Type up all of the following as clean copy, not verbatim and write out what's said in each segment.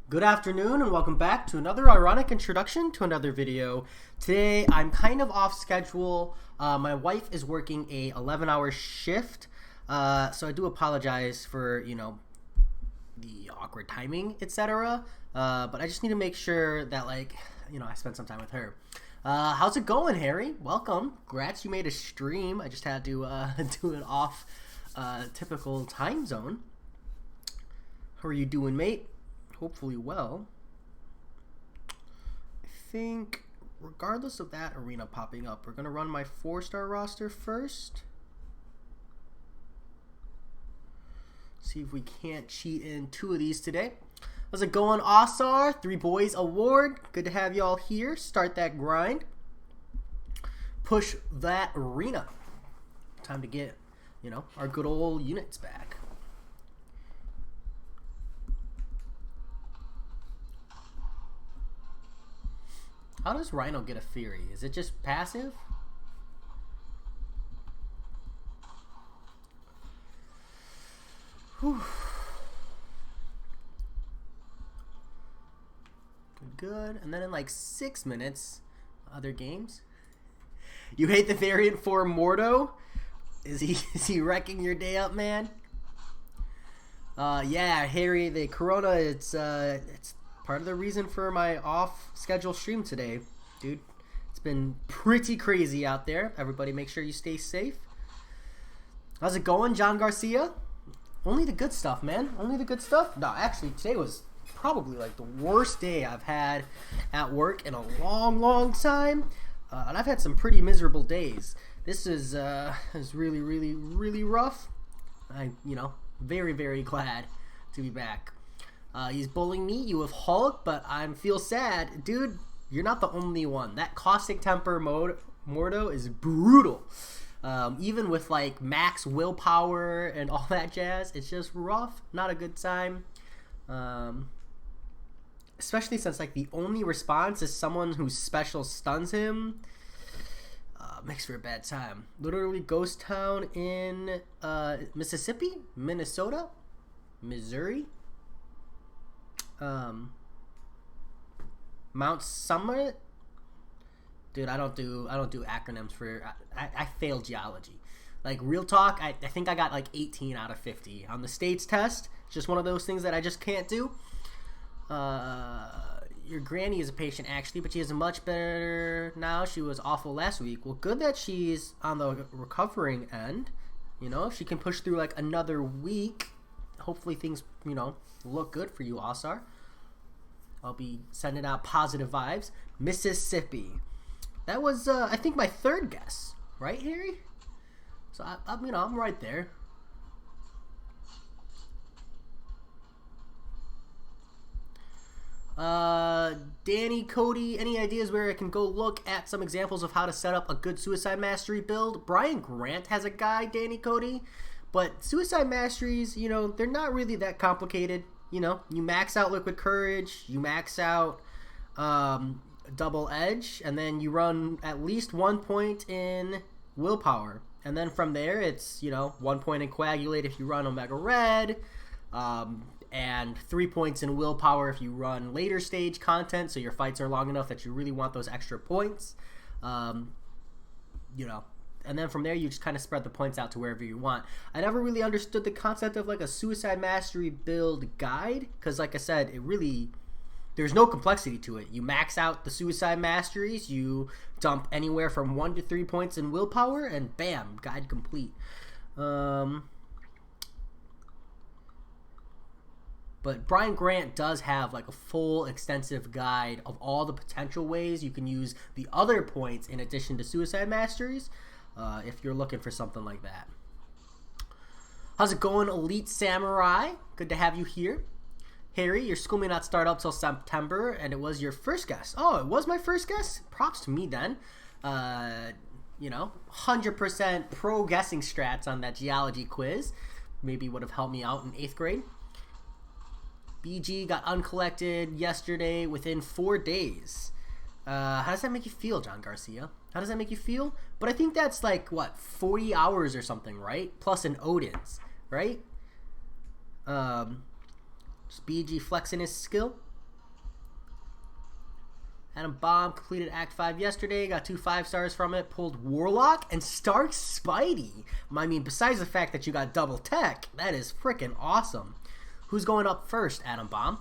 Good afternoon and welcome back to another ironic introduction to another video. Today I'm kind of off schedule. My wife is working a 11-hour shift, so I do apologize for, the awkward timing, etc. But I just need to make sure that, I spend some time with her. How's it going, Harry? Welcome. Congrats, you made a stream. I just had to do it off typical time zone. How are you doing, mate? Hopefully well. I think regardless of that arena popping up, we're going to run my 4-star roster first. See if we can't cheat in 2 of these today. How's it going, Osar? 3 Boys Award. Good to have y'all here. Start that grind. Push that arena. Time to get, our good old units back. How does Rhino get a Fury? Is it just passive? Whew. Good. And then in like 6 minutes, other games. You hate the variant for Mordo? Is he wrecking your day up, man? Yeah, Harry, the Corona, it's part of the reason for my off-schedule stream today, dude. It's been pretty crazy out there. Everybody make sure you stay safe. How's it going, John Garcia? Only the good stuff, man. Only the good stuff? No, actually, today was probably like the worst day I've had at work in a long time. And I've had some pretty miserable days. This is really rough. I'm, very glad to be back. He's bullying me. You have Hulk, but I feel sad. Dude, you're not the only one. That caustic temper Mordo is brutal. Even with like max willpower and all that jazz, it's just rough. Not a good time. Especially since like the only response is someone who special stuns him. Makes for a bad time. Literally ghost town in Mississippi, Minnesota, Missouri. Mount Summit. Dude, I don't do acronyms for. I failed geology. Like real talk, I think I got like 18 out of 50 on the states test. It's just one of those things that I just can't do. Your granny is a patient actually, but she is much better now. She was awful last week. Well, good that she's on the recovering end. If she can push through like another week, hopefully things look good for you, Osar. I'll be sending out positive vibes. Mississippi. That was, I think, my 3rd guess. Right, Harry? So, I'm right there. Danny, Cody, any ideas where I can go look at some examples of how to set up a good Suicide Mastery build? Brian Grant has a guide, Danny, Cody. But Suicide Masteries, they're not really that complicated. You max out Liquid Courage, you max out Double Edge, and then you run at least 1 point in Willpower. And then from there, it's, 1 point in Coagulate if you run Omega Red, and 3 points in Willpower if you run later stage content, so your fights are long enough that you really want those extra points. And then from there, you just kind of spread the points out to wherever you want. I never really understood the concept of like a Suicide Mastery build guide, because like I said, there's no complexity to it. You max out the Suicide Masteries, you dump anywhere from 1 to 3 points in Willpower, and bam, guide complete. But Brian Grant does have like a full extensive guide of all the potential ways you can use the other points in addition to Suicide Masteries. If you're looking for something like that. How's it going, Elite Samurai? Good to have you here. Harry, your school may not start up till September, and it was your first guess. Oh, it was my first guess? Props to me then. 100% pro guessing strats on that geology quiz. Maybe would have helped me out in 8th grade. BG got uncollected yesterday within 4 days. How does that make you feel, John Garcia? How does that make you feel? But I think that's like, what, 40 hours or something, right? Plus an Odin's, right? Just BG flexing his skill. Adam Bomb completed Act 5 yesterday. Got 2 5-stars from it. Pulled Warlock and Stark Spidey. I mean, besides the fact that you got double tech, that is freaking awesome. Who's going up first, Adam Bomb?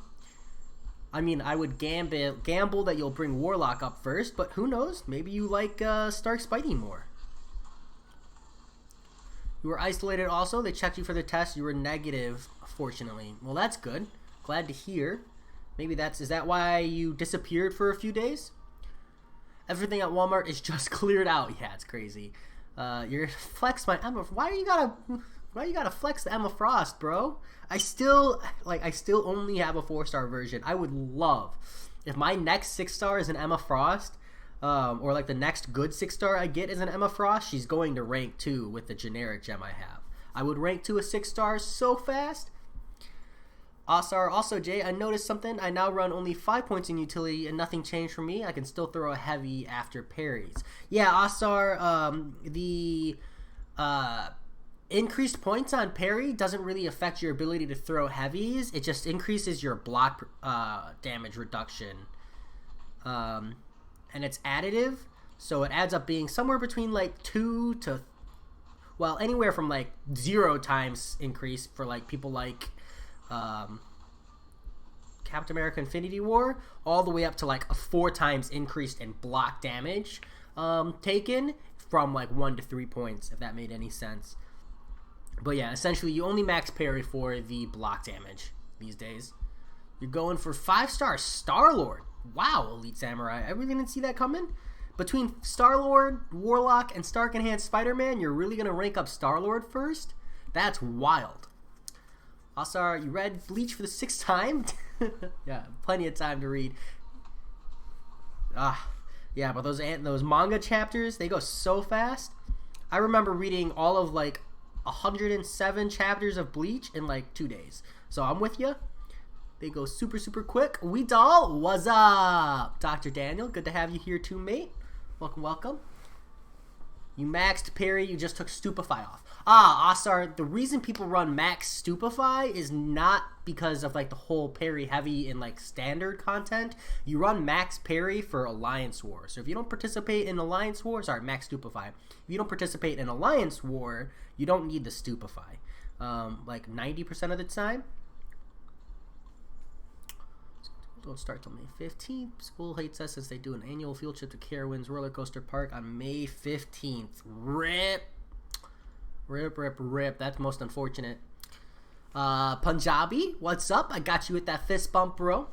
I mean, I would gamble that you'll bring Warlock up first, but who knows? Maybe you like Stark Spidey more. You were isolated also. They checked you for the test. You were negative, fortunately. Well, that's good. Glad to hear. Maybe is that why you disappeared for a few days? Everything at Walmart is just cleared out. Yeah, it's crazy. You're flex my Emma. Why you gotta flex the Emma Frost, bro? I still only have a 4-star version. I would love if my next 6-star is an Emma Frost, or like the next good 6-star I get is an Emma Frost. She's going to rank 2 with the generic gem I have. I would rank to a 6-star so fast. Asar, also Jay, I noticed something. I now run only 5 points in utility and nothing changed for me. I can still throw a heavy after parries. Yeah, Asar, the increased points on parry doesn't really affect your ability to throw heavies. It just increases your block damage reduction. And it's additive, so it adds up being somewhere between like 2 to, well, anywhere from like 0 times increase for like people like Captain America Infinity War, all the way up to like a 4 times increased in block damage taken from like 1 to 3 points, if that made any sense. But yeah, essentially you only max parry for the block damage these days. You're going for 5-star Star-Lord. Wow, Elite Samurai. I really didn't see that coming. Between Star-Lord, Warlock, and Stark Enhanced Spider-Man, you're really going to rank up Star-Lord first? That's wild. Asar, you read Bleach for the 6th time? Yeah, plenty of time to read. Yeah, but those manga chapters, they go so fast. I remember reading all of like 107 chapters of Bleach in like 2 days. So I'm with you. They go super, super quick. Weedall, what's up? Dr. Daniel, good to have you here too, mate. Welcome, welcome. You maxed parry, you just took Stupefy off. Asar, the reason people run max Stupefy is not because of like the whole parry heavy in like standard content. You run max parry for Alliance War. So if you don't participate in Alliance War, max Stupefy. If you don't participate in Alliance War, you don't need the Stupefy. Like 90% of the time. Don't start till May 15th. School hates us as they do an annual field trip to Carowinds Roller Coaster Park on May 15th. Rip. Rip, rip, rip. That's most unfortunate. Punjabi, what's up? I got you with that fist bump, bro.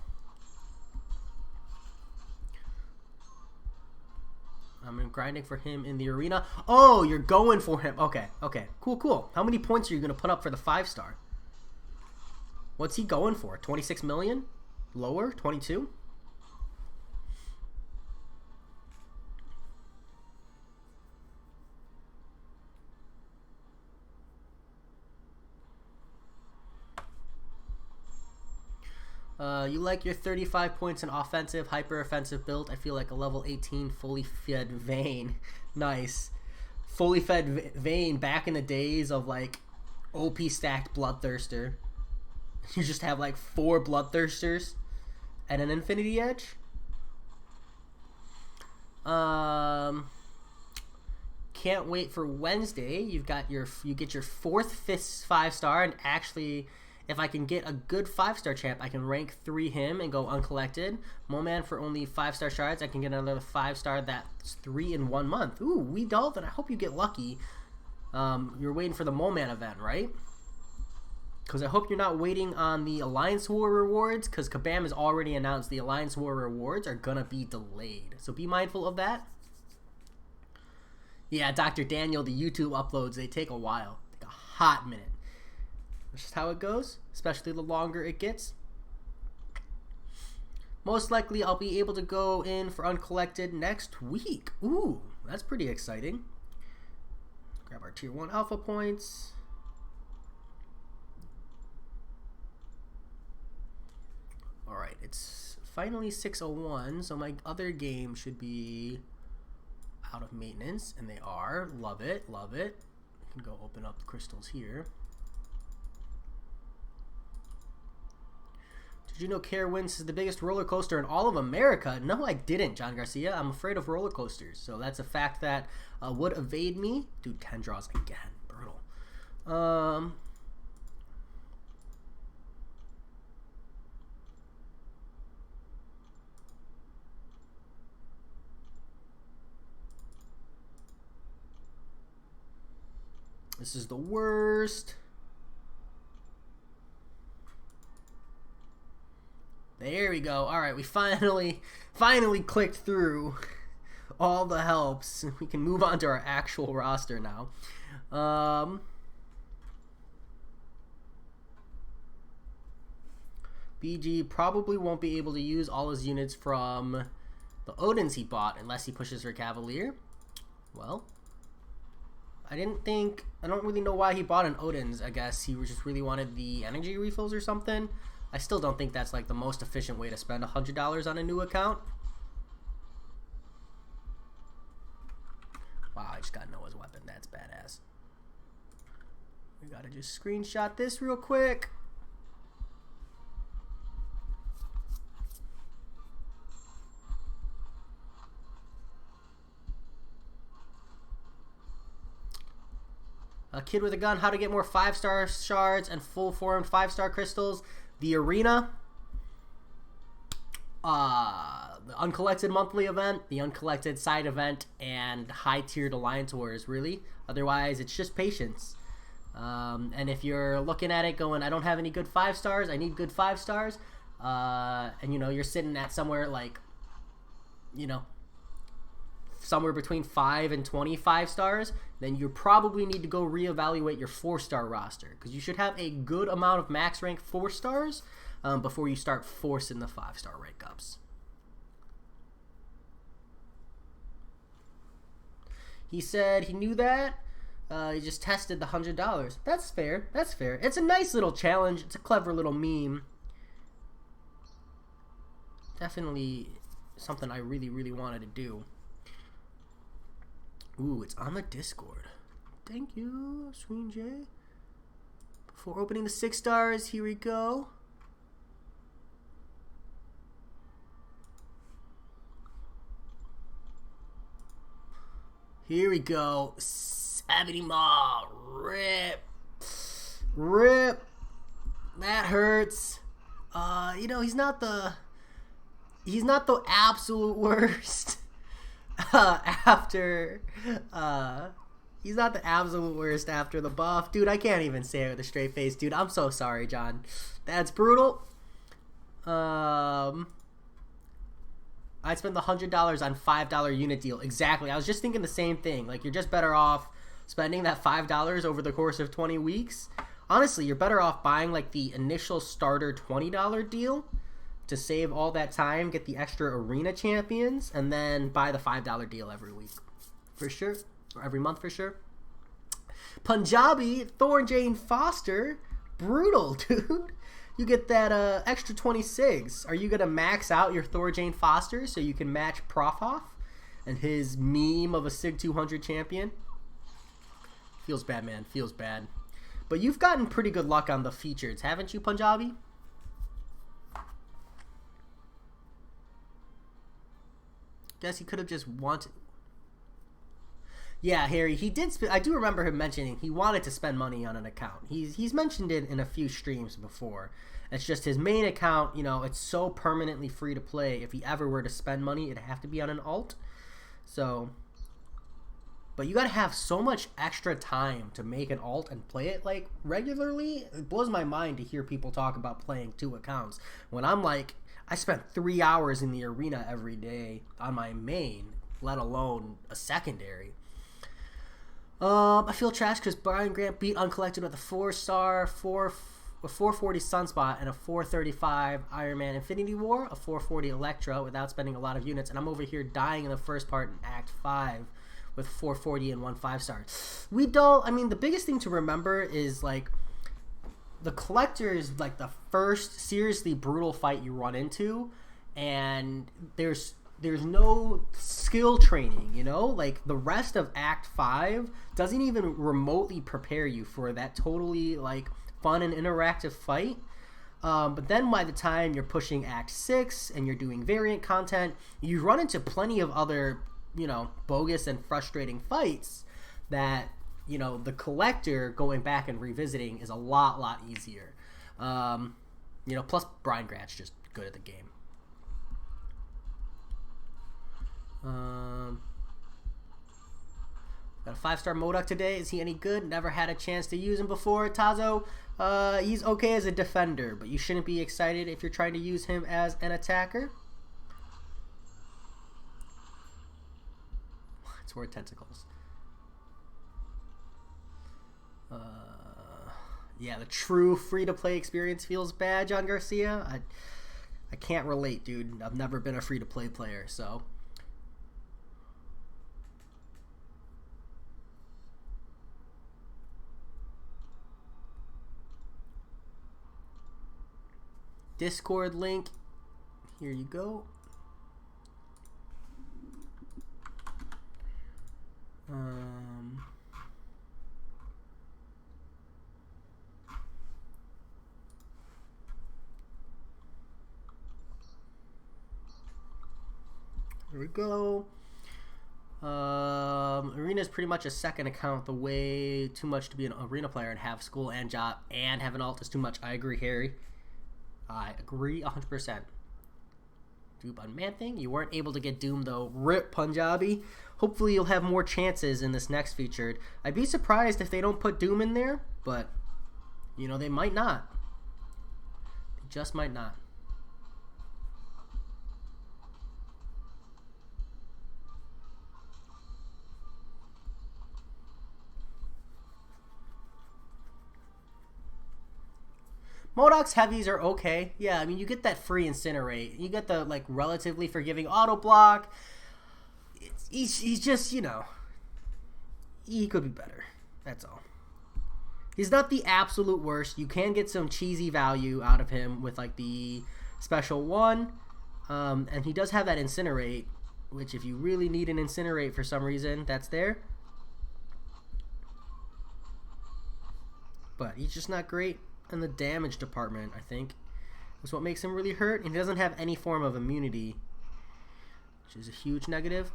I'm grinding for him in the arena. Oh, you're going for him. Okay, okay. Cool, cool. How many points are you going to put up for the 5-star? What's he going for? 26 million? Lower? 22? You like your 35 points in offensive, hyper-offensive build. I feel like a level 18 fully fed Vayne. Nice. Fully fed Vayne back in the days of like OP stacked Bloodthirster. You just have like 4 Bloodthirsters and an Infinity Edge. Can't wait for Wednesday. You get your 4th 5-star, and actually, if I can get a good 5-star champ, I can rank 3 him and go uncollected. Moman for only 5-star shards. I can get another 5-star. That's 3 in 1 month. Ooh, Wee Dolphin. I hope you get lucky. You're waiting for the Moman event, right? Because I hope you're not waiting on the Alliance War rewards, because Kabam has already announced the Alliance War rewards are going to be delayed. So be mindful of that. Yeah, Dr. Daniel, the YouTube uploads, they take a while. Take a hot minute. That's just how it goes, especially the longer it gets. Most likely I'll be able to go in for uncollected next week. Ooh, that's pretty exciting. Grab our tier 1 alpha points. Alright, it's finally 6:01, so my other game should be out of maintenance, and they are. Love it, love it. I can go open up the crystals here. Did you know Carowinds is the biggest roller coaster in all of America? No, I didn't, John Garcia. I'm afraid of roller coasters, so that's a fact that would evade me. Dude, 10 draws again. Brutal. This is the worst. There we go. All right, we finally clicked through all the helps. We can move on to our actual roster now. BG probably won't be able to use all his units from the Odins he bought unless he pushes for Cavalier. Well, I don't really know why he bought an Odins. I guess he just really wanted the energy refills or something. I still don't think that's like the most efficient way to spend $100 on a new account. Wow, I just got Noah's weapon. That's badass. We gotta just screenshot this real quick. A Kid with a Gun, how to get more 5-star shards and full formed 5-star crystals. The Arena, the Uncollected monthly event, the Uncollected side event, and high-tiered Alliance Wars, really. Otherwise, it's just patience. And if you're looking at it going, I don't have any good 5 stars, I need good 5 stars, and, you know, you're sitting at somewhere like, you know, somewhere between 5 and 25 stars, then you probably need to go reevaluate your 4-star roster, because you should have a good amount of max rank 4 stars before you start forcing the 5-star rank ups. He said he knew that. He just tested the $100. That's fair. That's fair. It's a nice little challenge. It's a clever little meme. Definitely something I really, really wanted to do. Ooh, it's on the Discord. Thank you, Sween J. Before opening the 6 stars, here we go. Here we go. 70 Maw. Rip. Rip. That hurts. You know, he's not the absolute worst. He's not the absolute worst after the buff. Dude, I can't even say it with a straight face, dude. I'm so sorry, John. That's brutal. I'd spend the $100 on $5 unit deal. Exactly. I was just thinking the same thing. Like, you're just better off spending that $5 over the course of 20 weeks. Honestly, you're better off buying, like, the initial starter $20 deal to save all that time, get the extra arena champions, and then buy the $5 deal every week. For sure. Or every month for sure. Punjabi, Thorn Jane Foster. Brutal, dude. You get that extra 26. Are you going to max out your Thor Jane Foster so you can match Profhoff and his meme of a Sig 200 champion? Feels bad, man. Feels bad. But you've gotten pretty good luck on the features, haven't you, Punjabi? Guess he could have just wanted... Yeah, Harry, he did... I do remember him mentioning he wanted to spend money on an account. He's mentioned it in a few streams before. It's just his main account, you know, it's so permanently free to play. If he ever were to spend money, it'd have to be on an alt. So... But you gotta have so much extra time to make an alt and play it, like, regularly. It blows my mind to hear people talk about playing 2 accounts. When I'm like... I spent 3 hours in the arena every day on my main, let alone a secondary. I feel trash because Brian Grant beat Uncollected with a 4-star, a 440 Sunspot, and a 435 Iron Man Infinity War, a 440 Electra without spending a lot of units, and I'm over here dying in the first part in Act 5 with 440 and 1 5-star. We don't... I mean, the biggest thing to remember is, like... The Collector is like the first seriously brutal fight you run into, and there's no skill training, you know? Like, the rest of Act 5 doesn't even remotely prepare you for that totally, like, fun and interactive fight. But then by the time you're pushing Act 6 and you're doing variant content, you run into plenty of other, bogus and frustrating fights that, the collector going back and revisiting is a lot easier. Plus Brian Grant's just good at the game. Got a 5-star MODOK today. Is he any good? Never had a chance to use him before. Tazo, he's okay as a defender, but you shouldn't be excited if you're trying to use him as an attacker. It's more tentacles. Yeah, the true free-to-play experience feels bad, John Garcia. I can't relate, dude. I've never been a free-to-play player, so... Discord link. Here you go. Here we go. Arena is pretty much a second account. The way too much to be an arena player and have school and job and have an alt is too much. I agree, Harry. I agree 100%. Dupe on Man Thing. You weren't able to get Doom though. Rip Punjabi. Hopefully you'll have more chances in this next featured. I'd be surprised if they don't put Doom in there, but they might not. They just might not. MODOK's heavies are okay. Yeah, I mean, you get that free incinerate. You get the, relatively forgiving auto block. He's just, he could be better. That's all. He's not the absolute worst. You can get some cheesy value out of him with, the special one. And he does have that incinerate, which if you really need an incinerate for some reason, that's there. But he's just not great in the damage department, I think. That's what makes him really hurt. And he doesn't have any form of immunity, which is a huge negative.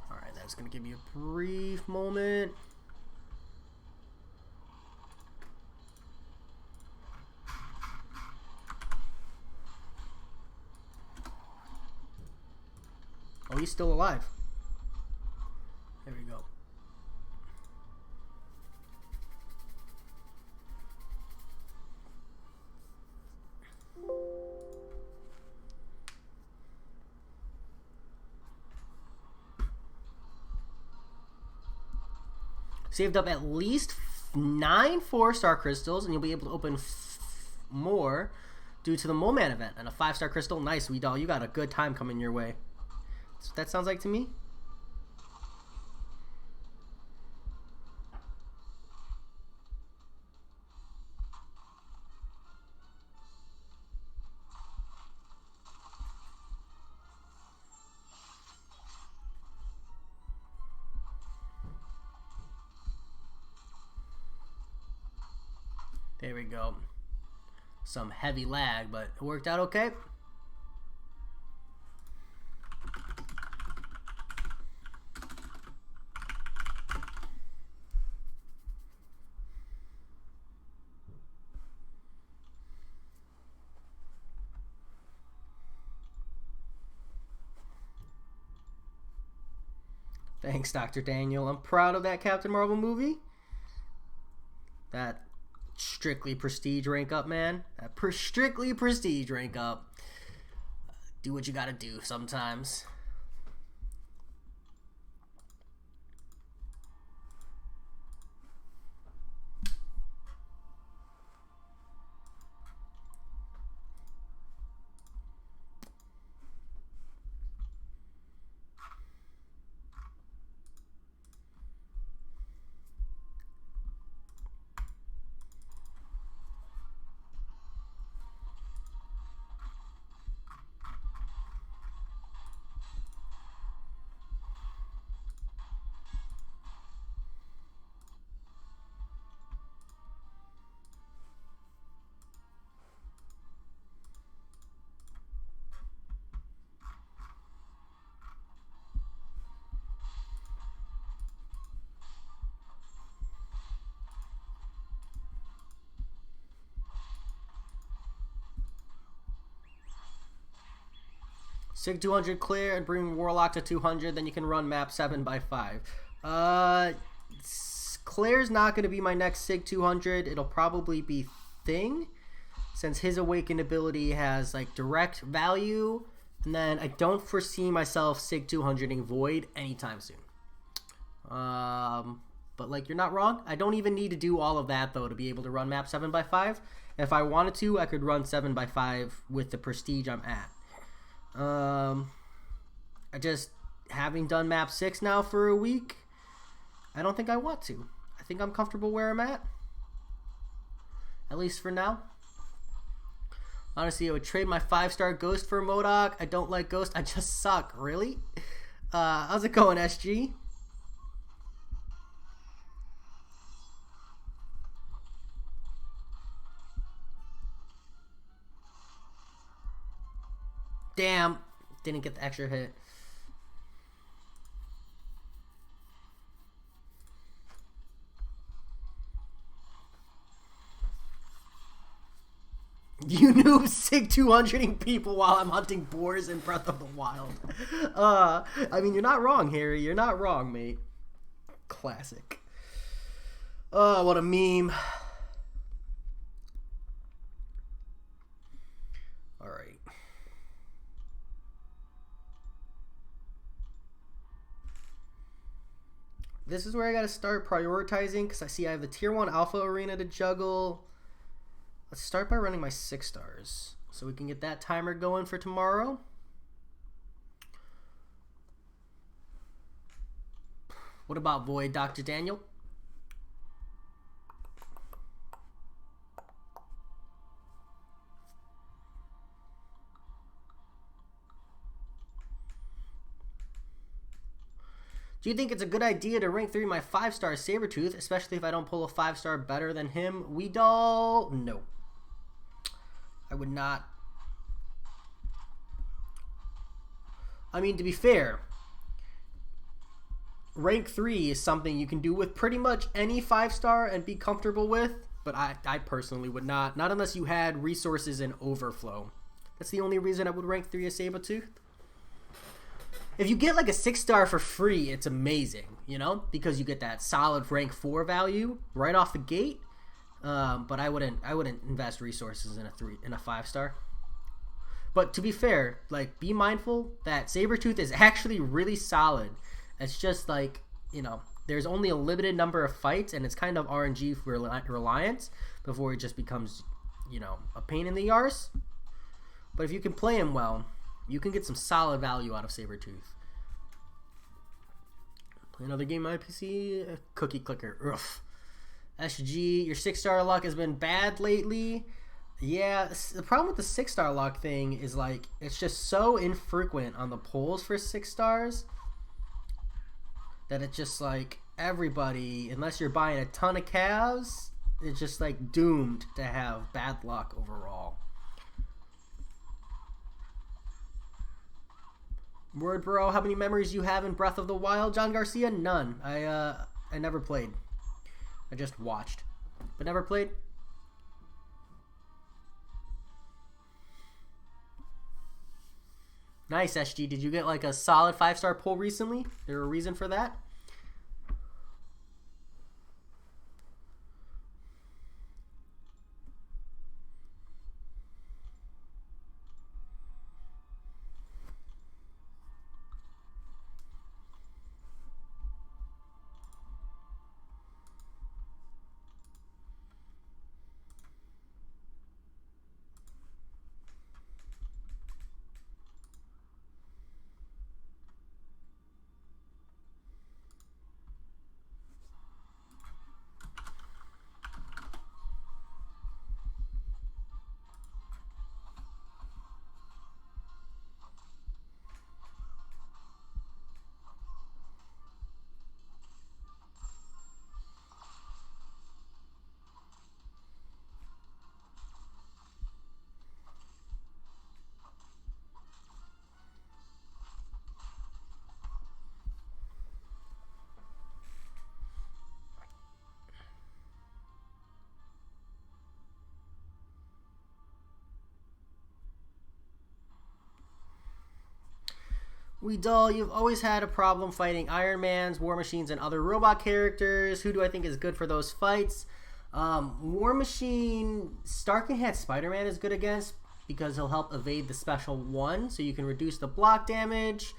Alright, that's going to give me a brief moment. Oh, he's still alive. There we go. Saved up at least 9 4-star crystals, and you'll be able to open more due to the Moman event. And a 5-star crystal. Nice, Weedall. You got a good time coming your way. That's what that sounds like to me. There we go. Some heavy lag, but it worked out okay. Thanks, Dr. Daniel. I'm proud of that Captain Marvel movie. That strictly prestige rank up, man. That strictly prestige rank up. Do what you gotta do sometimes. Sig 200 clear and bring Warlock to 200, then you can run map 7x5. Claire's not going to be my next Sig 200. It'll probably be Thing, since his Awakened ability has like direct value. And then I don't foresee myself Sig 200ing Void anytime soon. But like, you're not wrong. I don't even need to do all of that though to be able to run map 7x5. If I wanted to, I could run 7x5 with the prestige I'm at. I just, having done map 6 now for a week, I don't think I want to. I think I'm comfortable where I'm at least for now. Honestly, I would trade my 5-star Ghost for MODOK. I don't like Ghost. I just suck. Really? How's it going, SG? Damn. Didn't get the extra hit. You noob Sig 200ing people while I'm hunting boars in Breath of the Wild. I mean, you're not wrong, Harry. You're not wrong, mate. Classic. Oh, what a meme. Alright. This is where I gotta start prioritizing, because I see I have the tier 1 alpha arena to juggle. Let's start by running my 6 stars so we can get that timer going for tomorrow. What about Void, Dr. Daniel? Do you think it's a good idea to rank 3 my 5-star Sabretooth, especially if I don't pull a 5-star better than him? Weedall? No. I would not. I mean, to be fair, rank 3 is something you can do with pretty much any 5-star and be comfortable with, but I personally would not. Not unless you had resources in overflow. That's the only reason I would rank 3 a Sabretooth. If you get like a 6-star for free, it's amazing, you know, because you get that solid rank 4 value right off the gate. But I wouldn't invest resources in a 5-star. But to be fair, like, be mindful that Sabretooth is actually really solid. It's just like, you know, there's only a limited number of fights, and it's kind of RNG reliance before it just becomes, you know, a pain in the arse. But if you can play him well, you can get some solid value out of Sabretooth. Play another game on my PC. Cookie clicker. Ugh. SG, your 6-star luck has been bad lately. Yeah, the problem with the 6-star luck thing is like it's just so infrequent on the polls for 6 stars that it's just like everybody, unless you're buying a ton of calves, it's just like doomed to have bad luck overall. Word, bro, how many memories you have in Breath of the Wild? John Garcia? None. I never played. I just watched, but never played. Nice, SG. Did you get like a solid 5-star pull recently? There a reason for that? We dull, you've always had a problem fighting Iron Mans, War Machines, and other robot characters. Who do I think is good for those fights? War Machine, Stark and Hat Spider-Man is good against because he'll help evade the special 1, so you can reduce the block damage.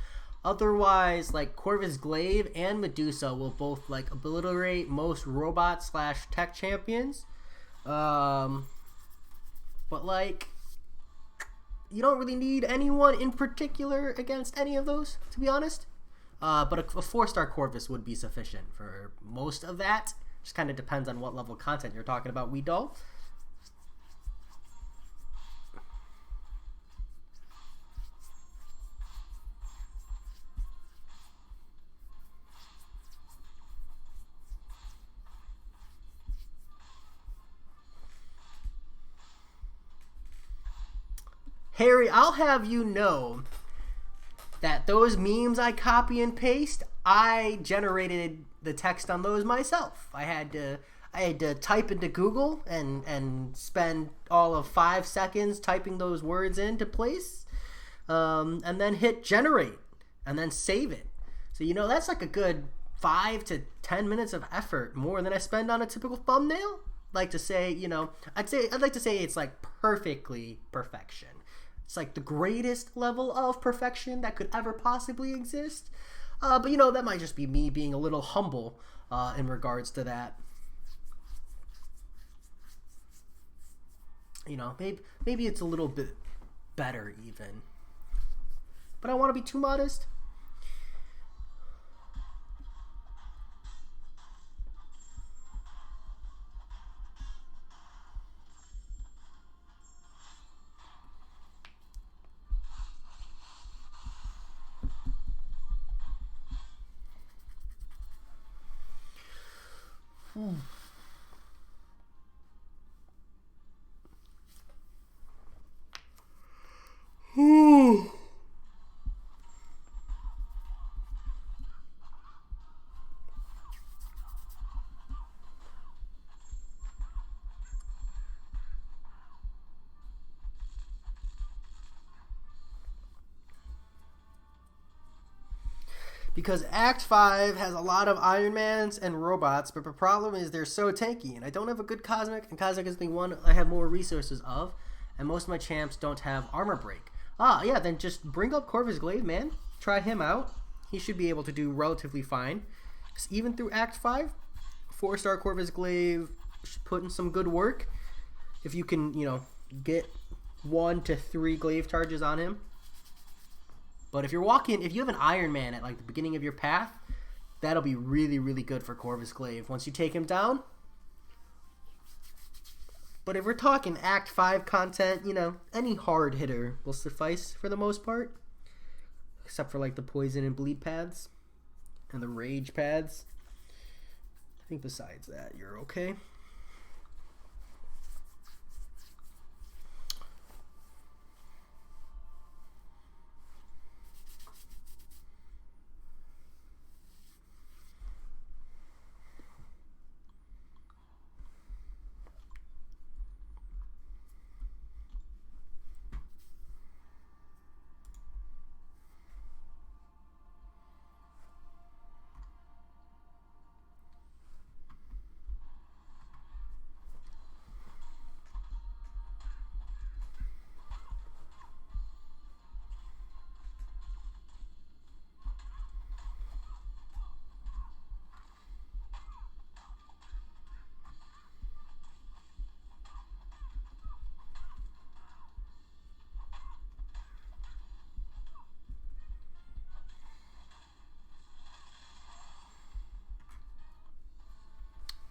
Otherwise, like Corvus Glaive and Medusa will both like obliterate most robot / tech champions. But like, you don't really need anyone in particular against any of those, to be honest. But a 4-star Corvus would be sufficient for most of that. Just kind of depends on what level of content you're talking about, Weedo. Harry, I'll have you know that those memes I copy and paste, I generated the text on those myself. I had to type into Google and spend all of 5 seconds typing those words into place, and then hit generate and then save it. So that's like a good 5 to 10 minutes of effort, more than I spend on a typical thumbnail. Like to say, I'd like to say it's like perfectly perfection. It's like the greatest level of perfection that could ever possibly exist. But that might just be me being a little humble in regards to that. Maybe it's a little bit better even. But I want to be too modest. Because Act 5 has a lot of Iron Mans and robots, but the problem is they're so tanky, and I don't have a good Cosmic, and Cosmic is the one I have more resources of, and most of my champs don't have armor break. Yeah, then just bring up Corvus Glaive, man. Try him out. He should be able to do relatively fine. Because even through Act 5, 4-star Corvus Glaive should put in some good work. If you can, get 1 to 3 Glaive charges on him. But if you have an Iron Man at like the beginning of your path, that'll be really, really good for Corvus Glaive once you take him down. But if we're talking Act 5 content, any hard hitter will suffice for the most part. Except for like the poison and bleed paths and the rage paths. I think besides that, you're okay.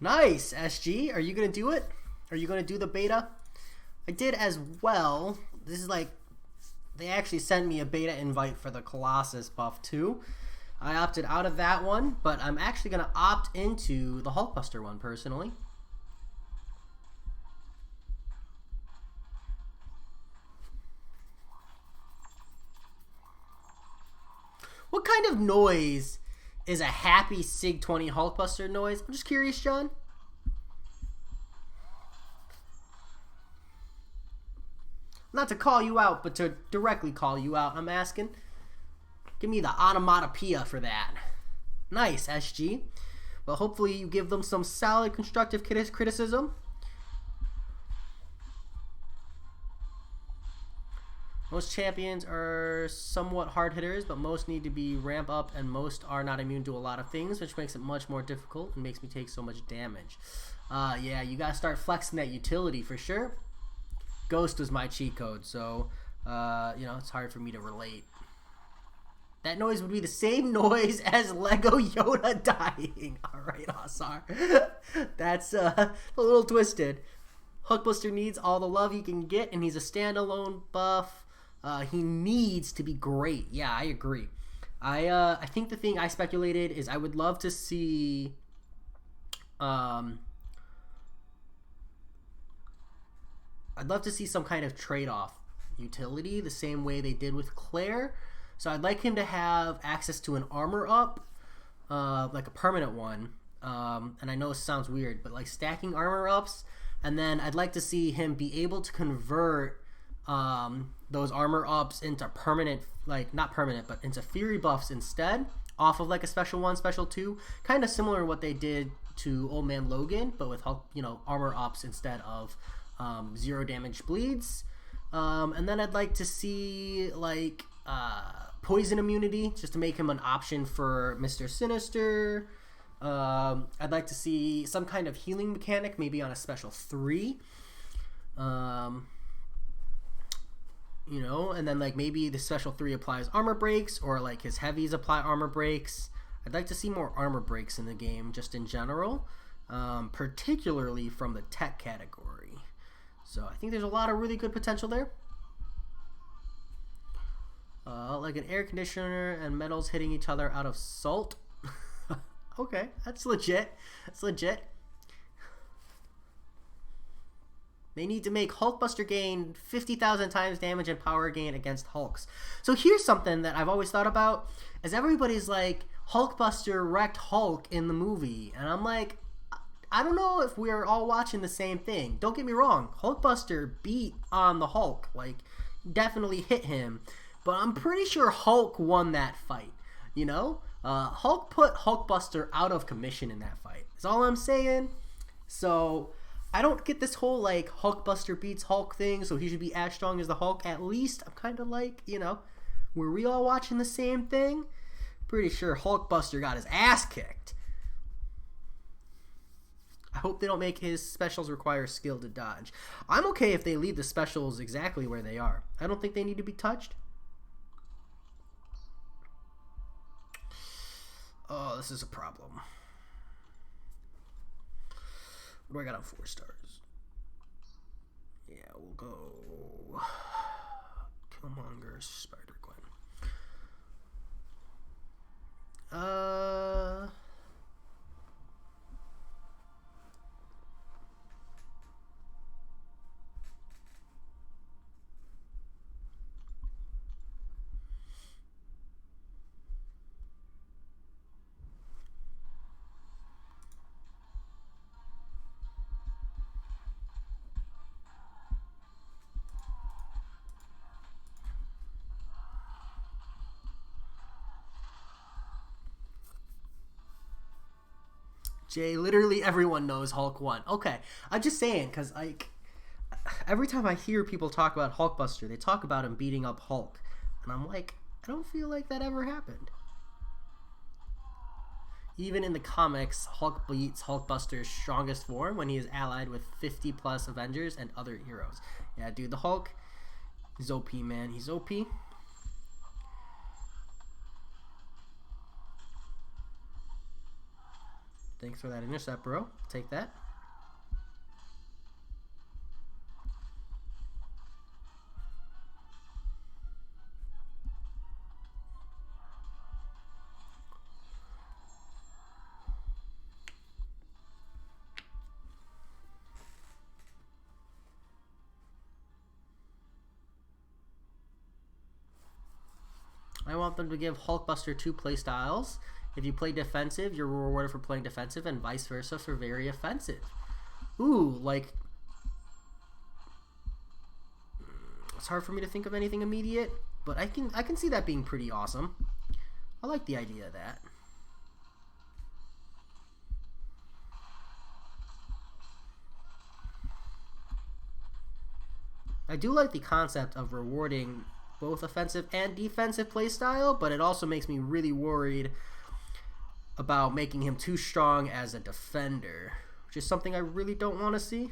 Nice, SG. Are you going to do it? Are you going to do the beta? I did as well. This is like, they actually sent me a beta invite for the Colossus buff too. I opted out of that one, but I'm actually going to opt into the Hulkbuster one personally. What kind of noise is a happy SIG-20 Hulkbuster noise? I'm just curious, John. Not to call you out, but to directly call you out, I'm asking. Give me the onomatopoeia for that. Nice, SG. Well, hopefully you give them some solid constructive criticism. Most champions are somewhat hard hitters, but most need to be ramp up, and most are not immune to a lot of things, which makes it much more difficult and makes me take so much damage. Yeah, you gotta start flexing that utility for sure. Ghost was my cheat code, so you know, it's hard for me to relate. That noise would be the same noise as Lego Yoda dying. Alright, Asar. That's a little twisted. Hulkbuster needs all the love he can get, and he's a standalone buff. He needs to be great. Yeah, I agree. I think the thing I speculated is I would love to see I'd love to see some kind of trade-off utility the same way they did with Claire. So I'd like him to have access to an armor up, like a permanent one. And I know it sounds weird, but like stacking armor ups. And then I'd like to see him be able to convert those armor ups into permanent, like not permanent, but into Fury buffs instead, off of like a special 1, special 2. Kind of similar to what they did to Old Man Logan, but with, you know, armor ups instead of 0 damage bleeds. And then I'd like to see like poison immunity, just to make him an option for Mr. Sinister. I'd like to see some kind of healing mechanic, maybe on a special 3. You know, and then like maybe the special 3 applies armor breaks, or like his heavies apply armor breaks. I'd like to see more armor breaks in the game, just in general, particularly from the tech category. So I think there's a lot of really good potential there. Like an air conditioner and metals hitting each other out of salt. Okay, that's legit. That's legit. They need to make Hulkbuster gain 50,000 times damage and power gain against Hulks. So here's something that I've always thought about, is everybody's like, Hulkbuster wrecked Hulk in the movie. And I'm like, I don't know if we're all watching the same thing. Don't get me wrong. Hulkbuster beat on the Hulk. Like, definitely hit him. But I'm pretty sure Hulk won that fight. You know? Hulk put Hulkbuster out of commission in that fight. That's all I'm saying. So I don't get this whole like Hulkbuster beats Hulk thing, so he should be as strong as the Hulk. At least I'm kind of like, you know, were we all watching the same thing? Pretty sure Hulkbuster got his ass kicked. I hope they don't make his specials require skill to dodge. I'm okay if they leave the specials exactly where they are. I don't think they need to be touched. Oh, this is a problem. What do I got on 4 stars? Yeah, we'll go Killmonger, Spider-Gwen. Jay, literally everyone knows Hulk won. Okay, I'm just saying, because like every time I hear people talk about Hulkbuster, they talk about him beating up Hulk, and I'm like, I don't feel like that ever happened. Even in the comics, Hulk beats Hulkbuster's strongest form when he is allied with 50 plus Avengers and other heroes. Yeah, dude, the Hulk, he's OP, man. He's OP. Thanks for that intercept, bro. Take that. I want them to give Hulkbuster 2 playstyles. If you play defensive, you're rewarded for playing defensive, and vice versa for very offensive. Ooh, like, it's hard for me to think of anything immediate, but I can see that being pretty awesome. I like the idea of that. I do like the concept of rewarding both offensive and defensive playstyle, but it also makes me really worried about making him too strong as a defender, which is something I really don't want to see.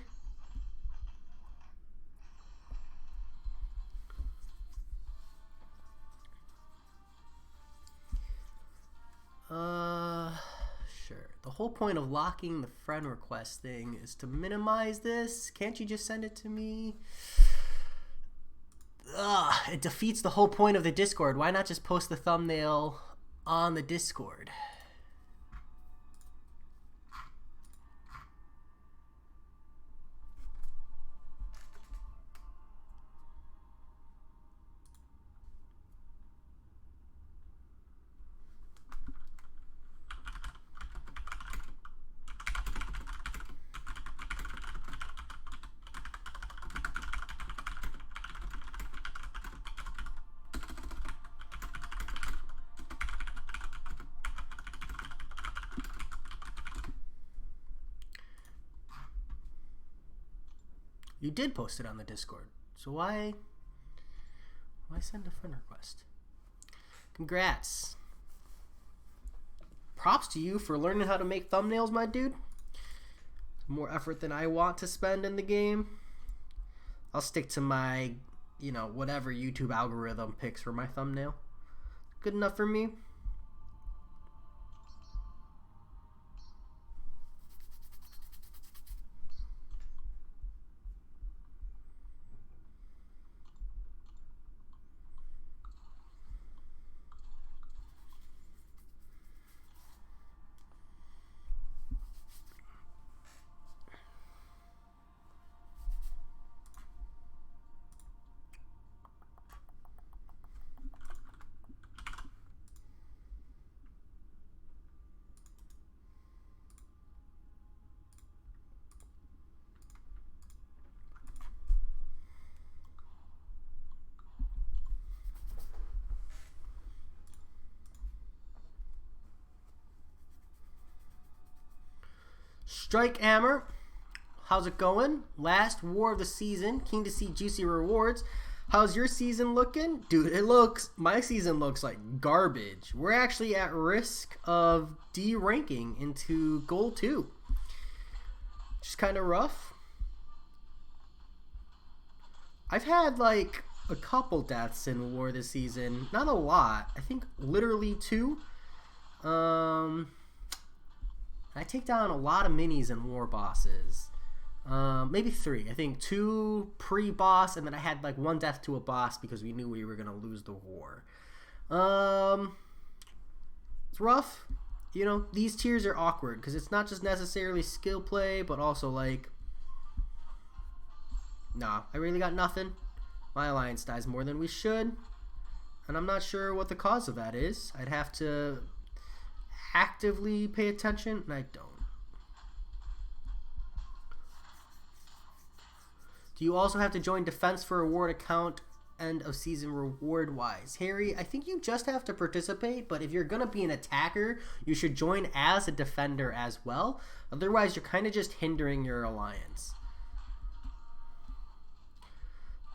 Sure. The whole point of locking the friend request thing is to minimize this. Can't you just send it to me? It defeats the whole point of the Discord. Why not just post the thumbnail on the Discord? You did post it on the Discord, so why send a friend request? Congrats. Props to you for learning how to make thumbnails, my dude. More effort than I want to spend in the game. I'll stick to my, whatever YouTube algorithm picks for my thumbnail. Good enough for me. Strike Hammer, how's it going? Last war of the season. Keen to see juicy rewards. How's your season looking? Dude, my season looks like garbage. We're actually at risk of de-ranking into Gold 2. Just kind of rough. I've had like a couple deaths in war this season. Not a lot. I think literally 2. I take down a lot of minis and war bosses. Maybe 3. I think 2 pre-boss, and then I had like 1 death to a boss because we knew we were going to lose the war. It's rough. These tiers are awkward because it's not just necessarily skill play, but also like, nah, I really got nothing. My alliance dies more than we should, and I'm not sure what the cause of that is. I'd have to actively pay attention, and I don't. Do you also have to join defense for reward account end of season reward wise? Harry, I think you just have to participate, but if you're gonna be an attacker, you should join as a defender as well. Otherwise, you're kind of just hindering your alliance.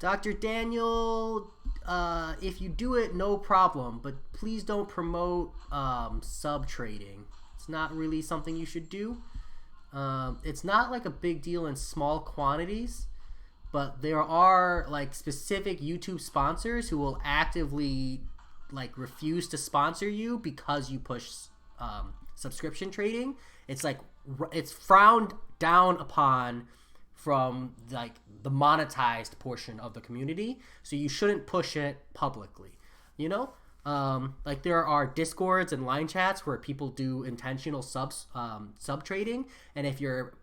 Dr. Daniel, if you do it, no problem, but please don't promote sub trading. It's not really something you should do. It's not like a big deal in small quantities, but there are like specific YouTube sponsors who will actively like refuse to sponsor you because you push subscription trading. It's like it's frowned down upon from like the monetized portion of the community, so you shouldn't push it publicly. Like there are discords and line chats where people do intentional sub trading, and if you're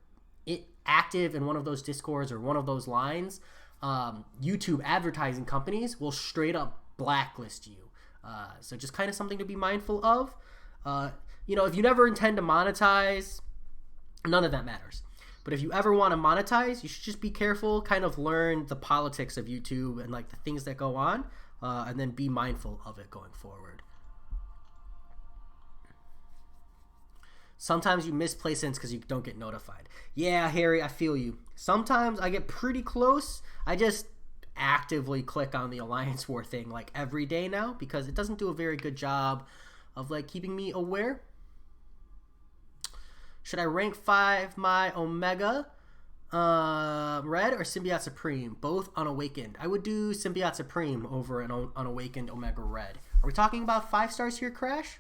active in one of those discords or one of those lines, YouTube advertising companies will straight up blacklist you. So just kind of something to be mindful of. If you never intend to monetize, none of that matters. But if you ever want to monetize, you should just be careful, kind of learn the politics of YouTube and like the things that go on, and then be mindful of it going forward. Sometimes you miss placements because you don't get notified. Yeah, Harry, I feel you. Sometimes I get pretty close. I just actively click on the Alliance War thing like every day now because it doesn't do a very good job of like keeping me aware. Should I rank 5 my Omega Red or Symbiote Supreme? Both unawakened. I would do Symbiote Supreme over an unawakened Omega Red. Are we talking about 5 stars here, Crash?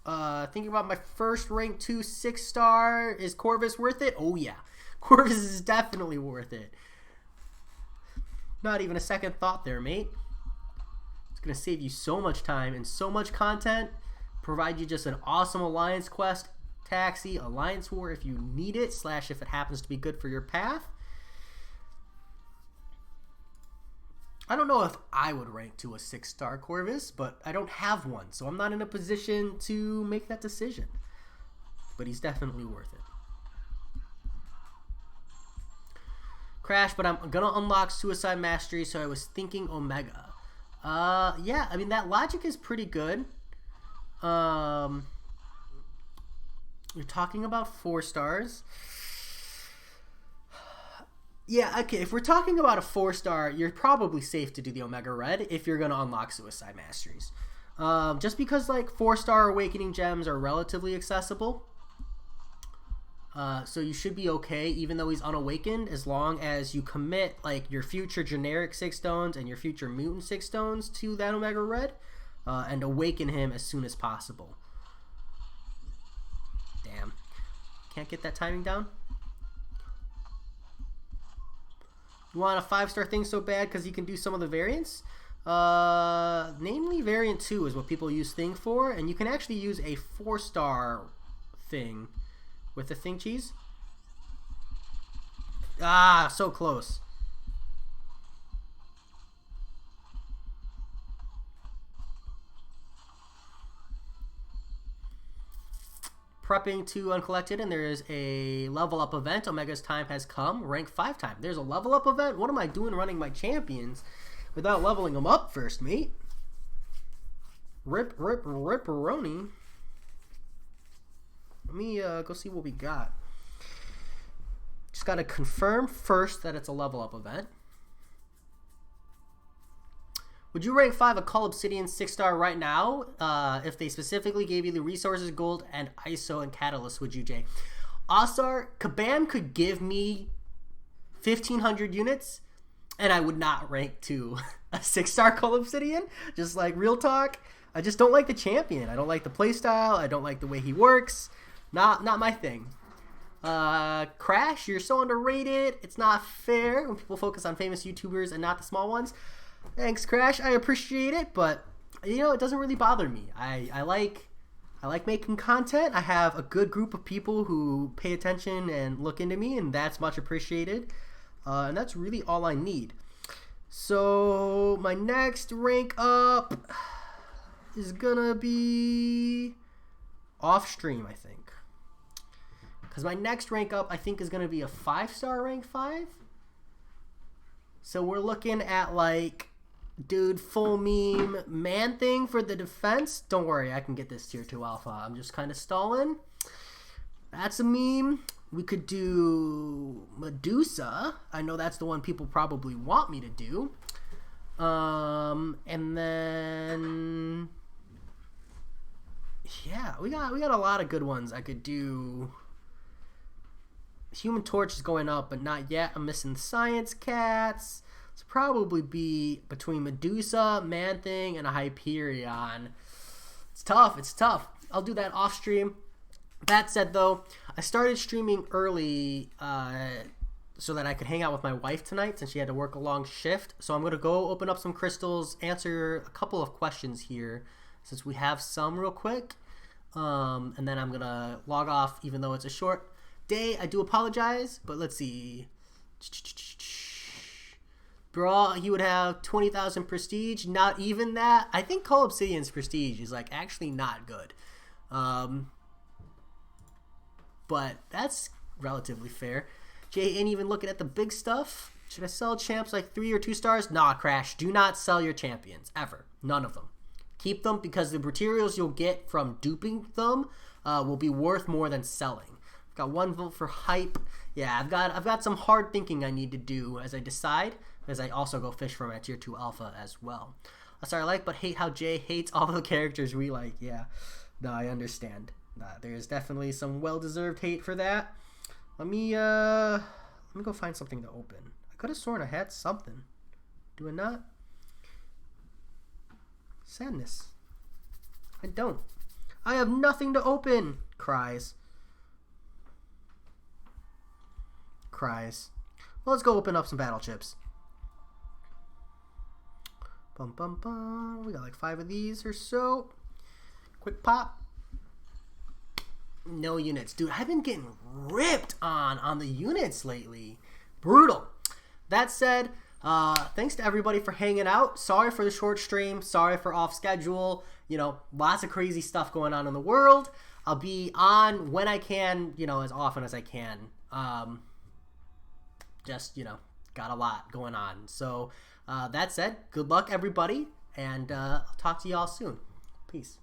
Thinking about my first rank 2 6-star. Is Corvus worth it? Oh yeah. Corvus is definitely worth it. Not even a second thought there, mate. It's going to save you so much time and so much content. Provide you just an awesome Alliance quest, taxi, Alliance War if you need it, / if it happens to be good for your path. I don't know if I would rank to a 6-star Corvus, but I don't have one, so I'm not in a position to make that decision. But he's definitely worth it. Crash, but I'm going to unlock Suicide Mastery, so I was thinking Omega. Yeah, I mean, that logic is pretty good. You're talking about 4 stars. Yeah, okay, if we're talking about a 4-star, you're probably safe to do the Omega Red if you're going to unlock Suicide Masteries. Just because, like, 4-star Awakening Gems are relatively accessible. So you should be okay, even though he's unawakened, as long as you commit, like, your future generic 6 stones and your future mutant 6 stones to that Omega Red, and awaken him as soon as possible. Damn. Can't get that timing down? You want a 5-star thing so bad because you can do some of the variants? Namely, variant 2 is what people use thing for, and you can actually use a 4-star thing with the thing cheese. Ah, so close. Prepping to uncollected, and there is a level up event. Omega's time has come. Rank 5 time. There's a level up event? What am I doing running my champions without leveling them up first, mate? Ripperoni. Let me go see what we got. Just got to confirm first that it's a level up event. Would you rank 5 a Call Obsidian 6-star right now? If they specifically gave you the resources, gold, and ISO and catalyst, would you, Jay? Asar, Kabam could give me 1,500 units, and I would not rank to a 6-star Call Obsidian. Just like real talk. I just don't like the champion. I don't like the playstyle. I don't like the way he works. Not my thing. Crash, you're so underrated. It's not fair when people focus on famous YouTubers and not the small ones. Thanks, Crash. I appreciate it, but you know, it doesn't really bother me. I like making content. I have a good group of people who pay attention and look into me, and that's much appreciated. And that's really all I need. So my next rank up is gonna be off stream, I think. Because my next rank up, I think, is gonna be a 5-star rank 5. So we're looking at, like, dude, full meme man thing for the defense. Don't worry, I can get this tier 2 alpha. I'm just kind of stalling. That's a meme. We could do Medusa. I know that's the one people probably want me to do. And then, yeah, we got a lot of good ones. I could do. Human Torch is going up, but not yet. I'm missing Science Cats. It's probably be between Medusa, Man-Thing, and a Hyperion. It's tough. It's tough. I'll do that off stream. That said, though, I started streaming early so that I could hang out with my wife tonight since she had to work a long shift. So I'm going to go open up some crystals, answer a couple of questions here since we have some real quick. And then I'm going to log off even though it's a short day. I do apologize, but let's see. Bro, he would have 20,000 prestige. Not even that. I think Call Obsidian's prestige is like actually not good. But that's relatively fair. Jay ain't even looking at the big stuff. Should I sell champs like 3 or 2 stars? Nah, Crash. Do not sell your champions. Ever. None of them. keep them because the materials you'll get from duping them will be worth more than selling. I've got 1 vote for hype. Yeah, I've got some hard thinking I need to do as I decide, as I also go fish for my tier 2 alpha as well. Sorry, I like but hate how Jay hates all the characters we like. Yeah, no, I understand. There's definitely some well-deserved hate for that. Let me go find something to open. I could have sworn I had something. Do I not? Sadness. I don't. I have nothing to open. Cries. Cries. Well, let's go open up some battle chips. Bum, bum, bum. We got like 5 of these or so. Quick pop. No units. Dude, I've been getting ripped on the units lately. Brutal. That said, thanks to everybody for hanging out. Sorry for the short stream. Sorry for off schedule. You know, lots of crazy stuff going on in the world. I'll be on when I can, you know, as often as I can. Just, you know, got a lot going on. So, that said, good luck, everybody, and I'll talk to y'all soon. Peace.